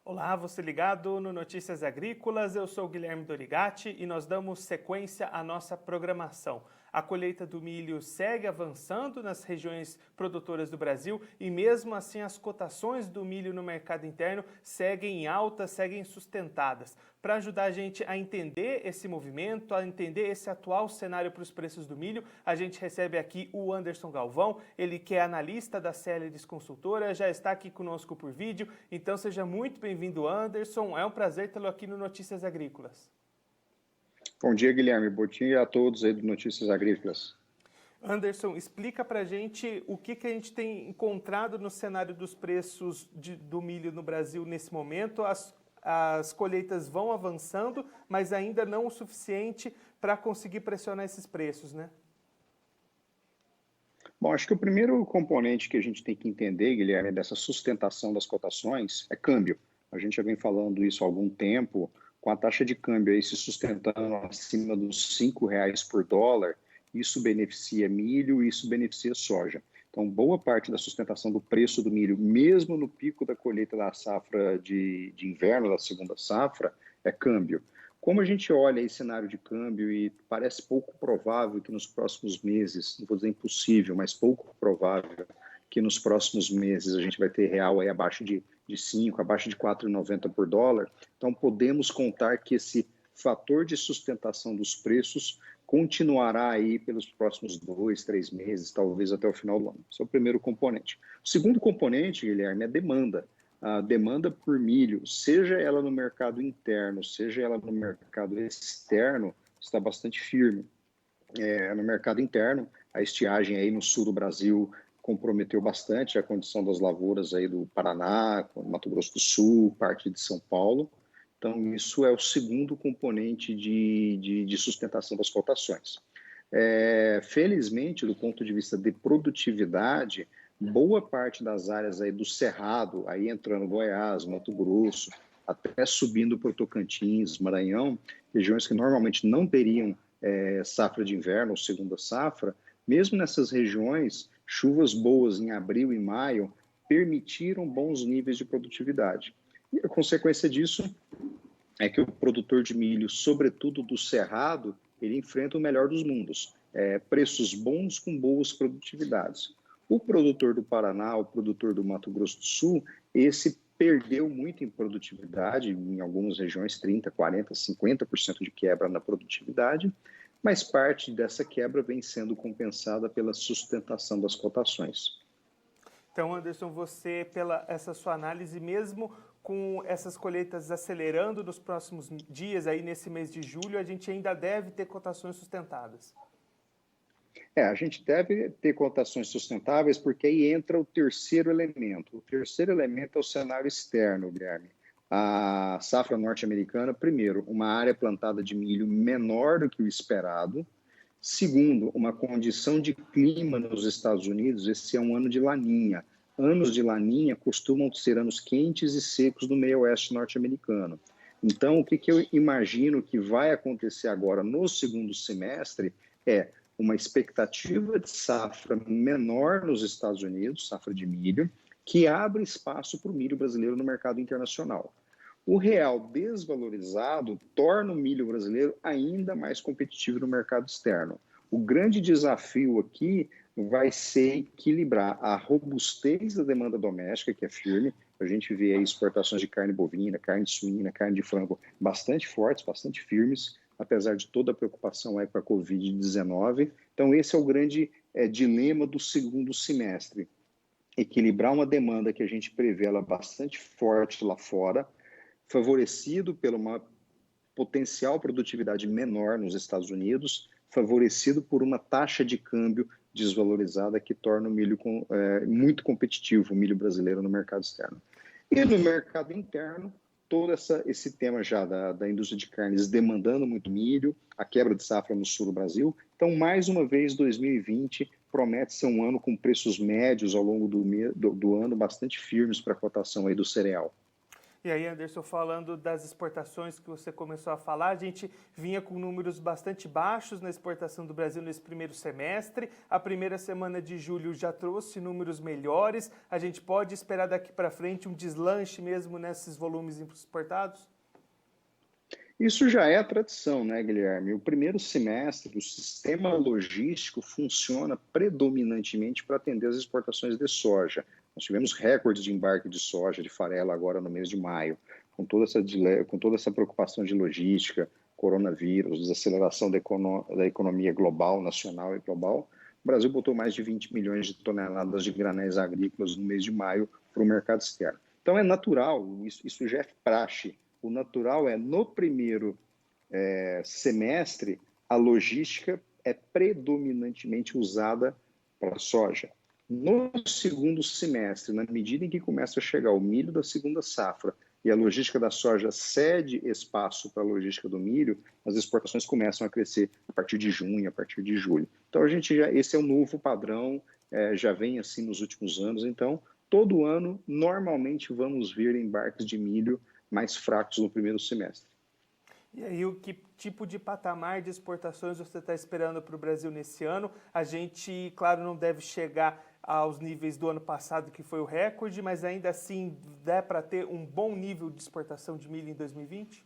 Olá, você ligado no Notícias Agrícolas, eu sou Guilherme Dorigatti e nós damos sequência à nossa programação. A colheita do milho segue avançando nas regiões produtoras do Brasil e mesmo assim as cotações do milho no mercado interno seguem em alta, seguem sustentadas. Para ajudar a gente a entender esse movimento, a entender esse atual cenário para os preços do milho, a gente recebe aqui o Anderson Galvão, ele que é analista da Célides Consultora, já está aqui conosco por vídeo, então seja muito bem-vindo, Anderson, é um prazer tê-lo aqui no Notícias Agrícolas. Bom dia, Guilherme. Bom dia a todos aí do Notícias Agrícolas. Anderson, explica pra gente o que a gente tem encontrado no cenário dos preços do milho no Brasil nesse momento. As colheitas vão avançando, mas ainda não o suficiente para conseguir pressionar esses preços, né? Bom, acho que o primeiro componente que a gente tem que entender, Guilherme, dessa sustentação das cotações é câmbio. A gente já vem falando isso há algum tempo, com a taxa de câmbio aí se sustentando acima dos R$ 5 por dólar, isso beneficia milho e isso beneficia soja. Então, boa parte da sustentação do preço do milho, mesmo no pico da colheita da safra de inverno, da segunda safra, é câmbio. Como a gente olha esse cenário de câmbio e parece pouco provável que nos próximos meses, não vou dizer impossível, mas pouco provável que nos próximos meses a gente vai ter real aí abaixo de 5, abaixo de 4,90 por dólar, então podemos contar que esse fator de sustentação dos preços continuará aí pelos próximos 2, 3 meses, talvez até o final do ano. Esse é o primeiro componente. O segundo componente, Guilherme, é a demanda. A demanda por milho, seja ela no mercado interno, seja ela no mercado externo, está bastante firme. No mercado interno, a estiagem aí no sul do Brasil comprometeu bastante a condição das lavouras aí do Paraná, Mato Grosso do Sul, parte de São Paulo. Então, isso é o segundo componente de sustentação das cotações. Felizmente, do ponto de vista de produtividade, boa parte das áreas aí do Cerrado, aí entrando Goiás, Mato Grosso, até subindo para o Tocantins, Maranhão, regiões que normalmente não teriam safra de inverno ou segunda safra, mesmo nessas regiões, chuvas boas em abril e maio permitiram bons níveis de produtividade. E a consequência disso é que o produtor de milho, sobretudo do Cerrado, ele enfrenta o melhor dos mundos. Preços bons com boas produtividades. O produtor do Paraná, o produtor do Mato Grosso do Sul, esse perdeu muito em produtividade, em algumas regiões 30%, 40%, 50% de quebra na produtividade, mas parte dessa quebra vem sendo compensada pela sustentação das cotações. Então, Anderson, você, pela essa sua análise, mesmo com essas colheitas acelerando nos próximos dias, aí nesse mês de julho, a gente ainda deve ter cotações sustentadas. A gente deve ter cotações sustentáveis porque aí entra o terceiro elemento. O terceiro elemento é o cenário externo, Guilherme. A safra norte-americana, primeiro, uma área plantada de milho menor do que o esperado. Segundo, uma condição de clima nos Estados Unidos, esse é um ano de laninha. Anos de laninha costumam ser anos quentes e secos no meio oeste norte-americano. Então, o que eu imagino que vai acontecer agora no segundo semestre é uma expectativa de safra menor nos Estados Unidos, safra de milho, que abre espaço para o milho brasileiro no mercado internacional. O real desvalorizado torna o milho brasileiro ainda mais competitivo no mercado externo. O grande desafio aqui vai ser equilibrar a robustez da demanda doméstica, que é firme. A gente vê aí exportações de carne bovina, carne suína, carne de frango bastante fortes, bastante firmes, apesar de toda a preocupação aí com a Covid-19. Então, esse é o grande dilema do segundo semestre. Equilibrar uma demanda que a gente prevê ela bastante forte lá fora, favorecido por uma potencial produtividade menor nos Estados Unidos, favorecido por uma taxa de câmbio desvalorizada que torna o milho muito competitivo, o milho brasileiro no mercado externo. E no mercado interno, todo esse tema já da indústria de carnes demandando muito milho, a quebra de safra no sul do Brasil. Então, mais uma vez, 2020 promete ser um ano com preços médios ao longo do ano bastante firmes para a cotação aí do cereal. E aí, Anderson, falando das exportações que você começou a falar, a gente vinha com números bastante baixos na exportação do Brasil nesse primeiro semestre. A primeira semana de julho já trouxe números melhores. A gente pode esperar daqui para frente um deslanche mesmo nesses volumes exportados? Isso já é a tradição, né, Guilherme? O primeiro semestre, o sistema logístico funciona predominantemente para atender as exportações de soja. Nós tivemos recordes de embarque de soja, de farelo, agora no mês de maio, com toda essa preocupação de logística, coronavírus, desaceleração da economia global, nacional e global. O Brasil botou mais de 20 milhões de toneladas de granéis agrícolas no mês de maio para o mercado externo. Então é natural, isso já é praxe. O natural é, no primeiro semestre, a logística é predominantemente usada para a soja. No segundo semestre, na medida em que começa a chegar o milho da segunda safra e a logística da soja cede espaço para a logística do milho, as exportações começam a crescer a partir de junho, a partir de julho. Então, esse é um novo padrão, já vem assim nos últimos anos. Então, todo ano, normalmente, vamos ver embarques de milho mais fracos no primeiro semestre. E aí, o que tipo de patamar de exportações você está esperando para o Brasil nesse ano? A gente, claro, não deve chegar aos níveis do ano passado, que foi o recorde, mas ainda assim dá para ter um bom nível de exportação de milho em 2020?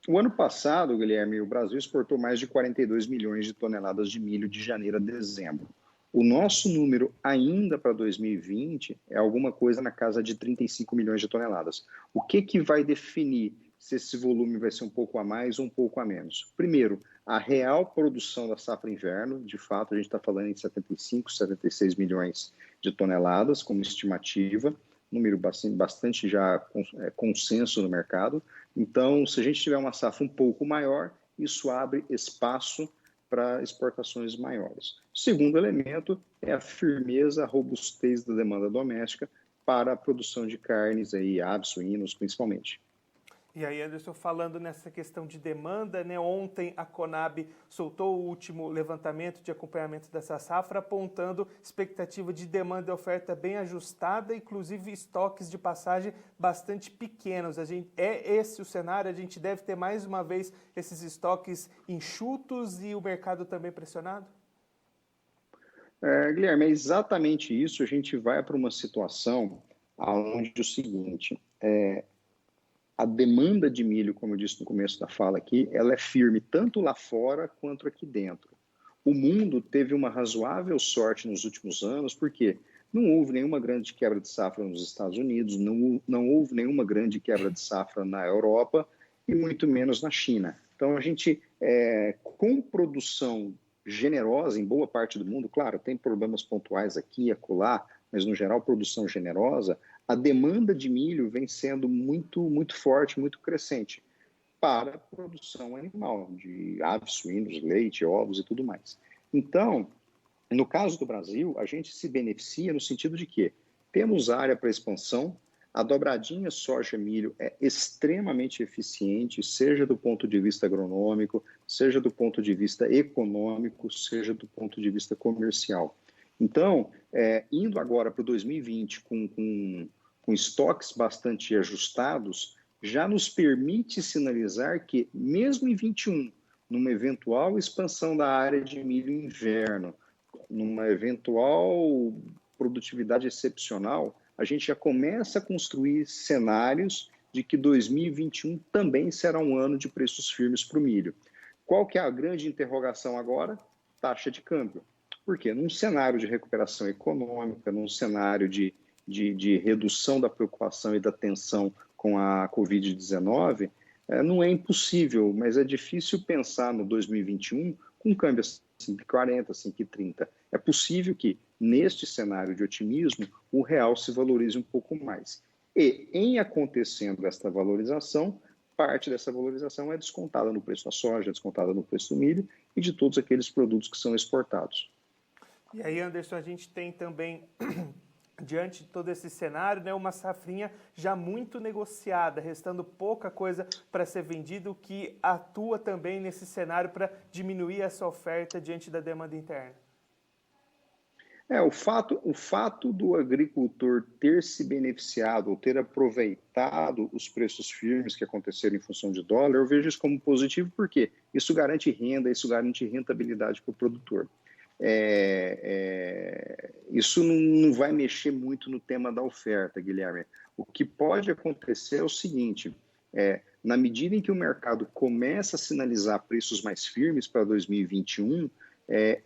O ano passado, Guilherme, o Brasil exportou mais de 42 milhões de toneladas de milho de janeiro a dezembro. O nosso número ainda para 2020 é alguma coisa na casa de 35 milhões de toneladas. O que vai definir se esse volume vai ser um pouco a mais ou um pouco a menos? Primeiro, a real produção da safra inverno, de fato a gente está falando em 75, 76 milhões de toneladas como estimativa, número bastante já consenso no mercado. Então, se a gente tiver uma safra um pouco maior, isso abre espaço para exportações maiores. O segundo elemento é a firmeza, a robustez da demanda doméstica para a produção de carnes, aves, suínos, principalmente. E aí, Anderson, falando nessa questão de demanda, né? Ontem a Conab soltou o último levantamento de acompanhamento dessa safra, apontando expectativa de demanda e oferta bem ajustada, inclusive estoques de passagem bastante pequenos. É esse o cenário? A gente deve ter mais uma vez esses estoques enxutos e o mercado também pressionado? Guilherme, é exatamente isso. A gente vai para uma situação onde o seguinte, a demanda de milho, como eu disse no começo da fala aqui, ela é firme tanto lá fora quanto aqui dentro. O mundo teve uma razoável sorte nos últimos anos, porque não houve nenhuma grande quebra de safra nos Estados Unidos, não houve nenhuma grande quebra de safra na Europa e muito menos na China. Então, a gente, com produção generosa em boa parte do mundo, claro, tem problemas pontuais aqui e acolá, mas no geral, produção generosa, a demanda de milho vem sendo muito forte, muito crescente para a produção animal, de aves, suínos, leite, ovos e tudo mais. Então, no caso do Brasil, a gente se beneficia no sentido de que temos área para expansão, a dobradinha soja-milho é extremamente eficiente, seja do ponto de vista agronômico, seja do ponto de vista econômico, seja do ponto de vista comercial. Então, indo agora para o 2020 com estoques bastante ajustados, já nos permite sinalizar que, mesmo em 21, numa eventual expansão da área de milho inverno, numa eventual produtividade excepcional, a gente já começa a construir cenários de que 2021 também será um ano de preços firmes para o milho. Qual que é a grande interrogação agora? Taxa de câmbio. Por quê? Num cenário de recuperação econômica, num cenário de redução da preocupação e da tensão com a Covid-19, não é impossível, mas é difícil pensar no 2021 com câmbio a 5,40, 5,30. É possível que, neste cenário de otimismo, o real se valorize um pouco mais. E, em acontecendo esta valorização, parte dessa valorização é descontada no preço da soja, descontada no preço do milho e de todos aqueles produtos que são exportados. E aí, Anderson, a gente tem também, diante de todo esse cenário, né, uma safrinha já muito negociada, restando pouca coisa para ser vendida, o que atua também nesse cenário para diminuir essa oferta diante da demanda interna. O fato do agricultor ter se beneficiado ou ter aproveitado os preços firmes que aconteceram em função de dólar, eu vejo isso como positivo, porque isso garante renda, isso garante rentabilidade para o produtor. Isso não vai mexer muito no tema da oferta, Guilherme. O que pode acontecer é o seguinte: na medida em que o mercado começa a sinalizar preços mais firmes para 2021,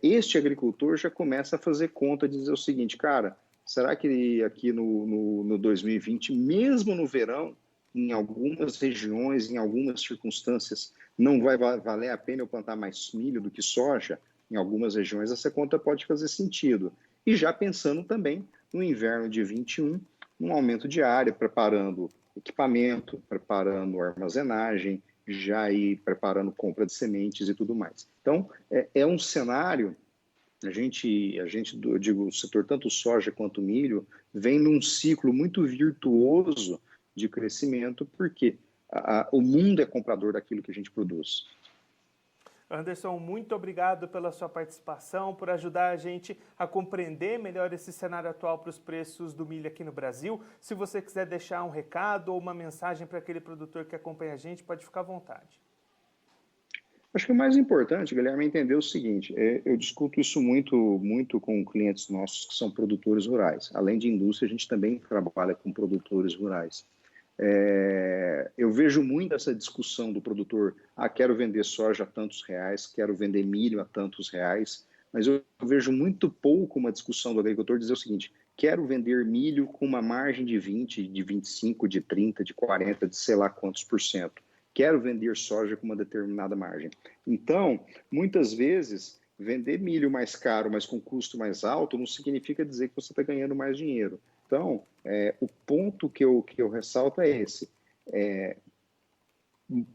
este agricultor já começa a fazer conta, dizer o seguinte, cara, será que aqui no 2020, mesmo no verão, em algumas regiões, em algumas circunstâncias, não vai valer a pena eu plantar mais milho do que soja? Em algumas regiões, essa conta pode fazer sentido. E já pensando também no inverno de 21, um aumento de área, preparando equipamento, preparando armazenagem, já ir preparando compra de sementes e tudo mais. Então, é um cenário, eu digo, o setor tanto soja quanto milho, vem num ciclo muito virtuoso de crescimento, porque o mundo é comprador daquilo que a gente produz. Anderson, muito obrigado pela sua participação, por ajudar a gente a compreender melhor esse cenário atual para os preços do milho aqui no Brasil. Se você quiser deixar um recado ou uma mensagem para aquele produtor que acompanha a gente, pode ficar à vontade. Acho que o mais importante, Guilherme, é entender o seguinte: eu discuto isso muito com clientes nossos que são produtores rurais. Além de indústria, a gente também trabalha com produtores rurais. Eu vejo muito essa discussão do produtor, quero vender soja a tantos reais, quero vender milho a tantos reais, mas eu vejo muito pouco uma discussão do agricultor dizer o seguinte: quero vender milho com uma margem de 20, de 25, de 30, de 40, de sei lá quantos por cento. Quero vender soja com uma determinada margem. Então, muitas vezes, vender milho mais caro, mas com custo mais alto, não significa dizer que você está ganhando mais dinheiro. Então, o ponto que eu ressalto é esse: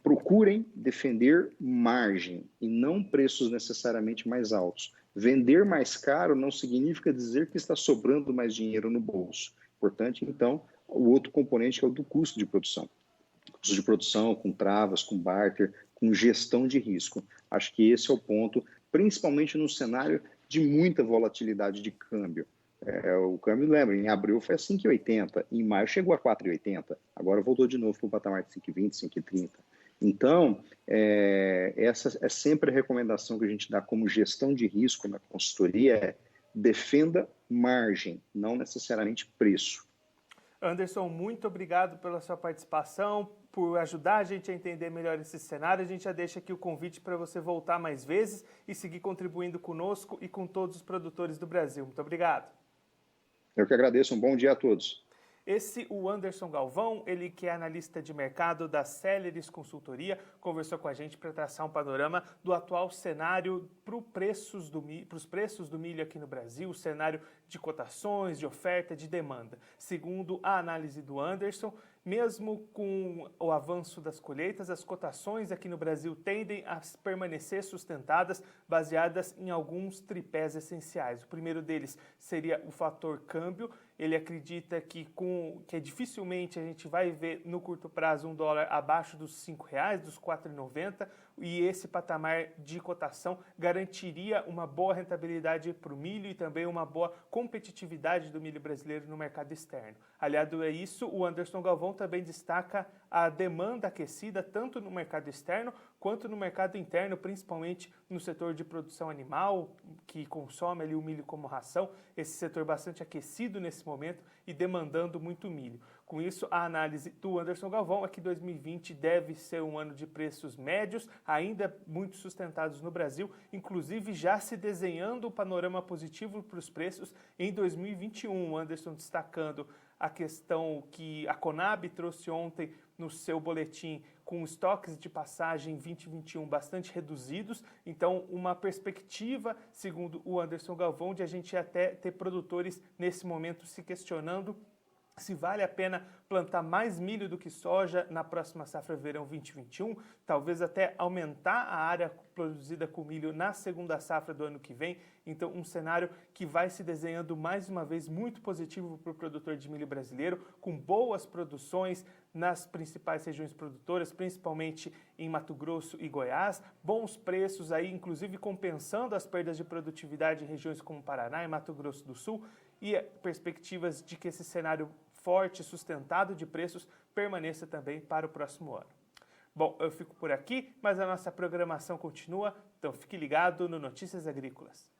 procurem defender margem e não preços necessariamente mais altos. Vender mais caro não significa dizer que está sobrando mais dinheiro no bolso. Importante, então, o outro componente que é o do custo de produção. Custo de produção, com travas, com barter, com gestão de risco. Acho que esse é o ponto, principalmente no cenário de muita volatilidade de câmbio. O câmbio, lembra, em abril foi a 5,80, em maio chegou a 4,80, agora voltou de novo para o patamar de 5,20, 5,30. Então, essa é sempre a recomendação que a gente dá como gestão de risco na consultoria: defenda margem, não necessariamente preço. Anderson, muito obrigado pela sua participação, por ajudar a gente a entender melhor esse cenário. A gente já deixa aqui o convite para você voltar mais vezes e seguir contribuindo conosco e com todos os produtores do Brasil. Muito obrigado. Eu que agradeço, um bom dia a todos. O Anderson Galvão, ele que é analista de mercado da Celeris Consultoria, conversou com a gente para traçar um panorama do atual cenário para os preços do milho aqui no Brasil, o cenário de cotações, de oferta, de demanda. Segundo a análise do Anderson, mesmo com o avanço das colheitas, as cotações aqui no Brasil tendem a permanecer sustentadas, baseadas em alguns tripés essenciais. O primeiro deles seria o fator câmbio. Ele acredita que dificilmente a gente vai ver no curto prazo um dólar abaixo dos R$5, dos R$4,90, e esse patamar de cotação garantiria uma boa rentabilidade para o milho e também uma boa competitividade do milho brasileiro no mercado externo. Aliado a isso, o Anderson Galvão também destaca a demanda aquecida tanto no mercado externo quanto no mercado interno, principalmente no setor de produção animal, que consome ali o milho como ração, esse setor bastante aquecido nesse momento e demandando muito milho. Com isso, a análise do Anderson Galvão é que 2020 deve ser um ano de preços médios, ainda muito sustentados no Brasil, inclusive já se desenhando um panorama positivo para os preços em 2021. O Anderson destacando a questão que a Conab trouxe ontem no seu boletim, com estoques de passagem 2021 bastante reduzidos, então uma perspectiva, segundo o Anderson Galvão, de a gente até ter produtores nesse momento se questionando se vale a pena plantar mais milho do que soja na próxima safra verão 2021, talvez até aumentar a área produzida com milho na segunda safra do ano que vem. Então, um cenário que vai se desenhando mais uma vez muito positivo para o produtor de milho brasileiro, com boas produções nas principais regiões produtoras, principalmente em Mato Grosso e Goiás, bons preços aí, inclusive compensando as perdas de produtividade em regiões como Paraná e Mato Grosso do Sul, e perspectivas de que esse cenário forte, sustentado de preços, permaneça também para o próximo ano. Bom, eu fico por aqui, mas a nossa programação continua, então fique ligado no Notícias Agrícolas.